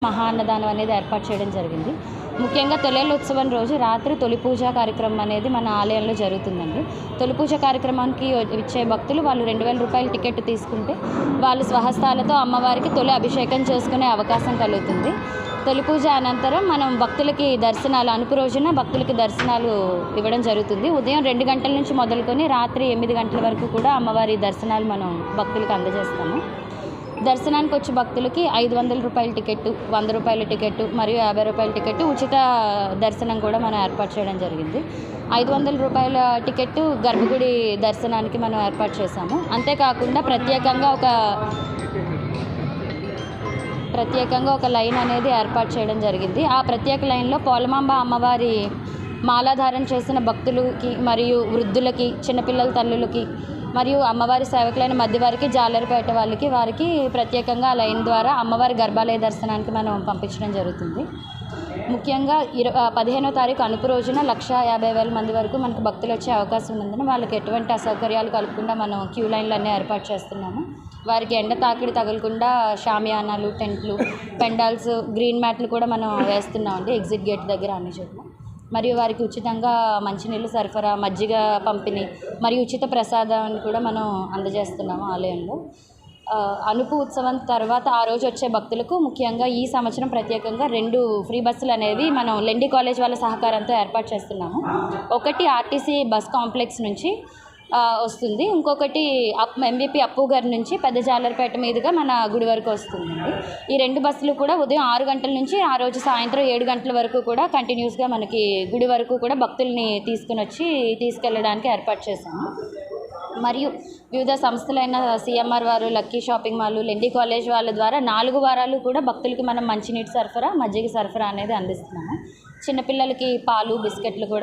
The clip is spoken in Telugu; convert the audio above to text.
మహా అన్నదానం అనేది ఏర్పాటు చేయడం జరిగింది. ముఖ్యంగా తొలేళ్ళ ఉత్సవం రోజు రాత్రి తొలి పూజా కార్యక్రమం అనేది మన ఆలయంలో జరుగుతుందండి. తొలి పూజ కార్యక్రమానికి వచ్చే భక్తులు వాళ్ళు రూ. 2000 టికెట్ తీసుకుంటే వాళ్ళు స్వహస్తాలతో అమ్మవారికి తొలి అభిషేకం చేసుకునే అవకాశం కలుగుతుంది. తొలి పూజ అనంతరం మనం భక్తులకి దర్శనాలు అనుపు రోజున భక్తులకి దర్శనాలు ఇవ్వడం జరుగుతుంది. ఉదయం 2 గంటల నుంచి మొదలుకొని రాత్రి 8 గంటల వరకు కూడా అమ్మవారి దర్శనాలు మనం భక్తులకు అందజేస్తాము. దర్శనానికి వచ్చే భక్తులకి రూ. 500 టికెట్టు, రూ. 100 టికెట్టు మరియు రూ. 50 టికెట్టు ఉచిత దర్శనం కూడా మనం ఏర్పాటు చేయడం జరిగింది. రూ. 500 టికెట్టు గర్భగుడి దర్శనానికి మనం ఏర్పాటు చేశాము. అంతేకాకుండా ప్రత్యేకంగా ఒక లైన్ అనేది ఏర్పాటు చేయడం జరిగింది. ఆ ప్రత్యేక లైన్లో పోలమాంబ అమ్మవారి మాలాధారణ చేసిన భక్తులకి మరియు వృద్ధులకి, చిన్నపిల్లల తల్లులకి మరియు అమ్మవారి సేవకులైన మధ్యవారికి, జాలరిపేట వారికి ప్రత్యేకంగా ఆ లైన్ ద్వారా అమ్మవారి గర్భాలయ దర్శనానికి మనం పంపించడం జరుగుతుంది. ముఖ్యంగా 15వ తారీఖు అనుపు రోజున 1,50,000 మంది వరకు మనకు భక్తులు వచ్చే అవకాశం ఉన్నందున వాళ్ళకి ఎటువంటి అసౌకర్యాలు కలగకుండా మనం క్యూ లైన్లు అన్నీ ఏర్పాటు చేస్తున్నాము. వారికి ఎండ తాకిడి తగలకుండా షామియానాలు, టెంట్లు, పెండాల్స్, గ్రీన్ మ్యాట్లు కూడా మనం వేస్తున్నామండి ఎగ్జిట్ గేట్ దగ్గర అన్ని చోట్ల. మరియు వారికి ఉచితంగా మంచినీళ్ళు సరఫరా, మజ్జిగ పంపిణీ మరియు ఉచిత ప్రసాదాన్ని కూడా మనం అందజేస్తున్నాము ఆలయంలో. అనుపు ఉత్సవం తర్వాత ఆ రోజు వచ్చే భక్తులకు ముఖ్యంగా ఈ సంవత్సరం ప్రత్యేకంగా 2 ఫ్రీ బస్సులు అనేవి మనం లెండి కాలేజ్ వాళ్ళ సహకారంతో ఏర్పాటు చేస్తున్నాము. ఒకటి ఆర్టీసీ బస్ కాంప్లెక్స్ నుంచి వస్తుంది, ఇంకొకటి ఎంవిపి అప్పు గారి నుంచి పెద్ద జాలరిపేట మీదుగా మన గుడి వరకు వస్తుందండి. ఈ 2 బస్సులు కూడా ఉదయం 6 గంటల నుంచి ఆ రోజు సాయంత్రం 7 గంటల వరకు కూడా కంటిన్యూస్గా మనకి గుడి వరకు కూడా భక్తుల్ని తీసుకెళ్ళడానికి ఏర్పాటు చేశాము. మరియు వివిధ సంస్థలైన సిఎంఆర్ వారు, లక్కీ షాపింగ్ మాల్, లెండి కాలేజ్ వాళ్ళ ద్వారా 4 వారాలు కూడా భక్తులకి మనం మంచినీటి సరఫరా, మజ్జిగ సరఫరా అనేది అందిస్తున్నాము. చిన్నపిల్లలకి పాలు, బిస్కెట్లు కూడా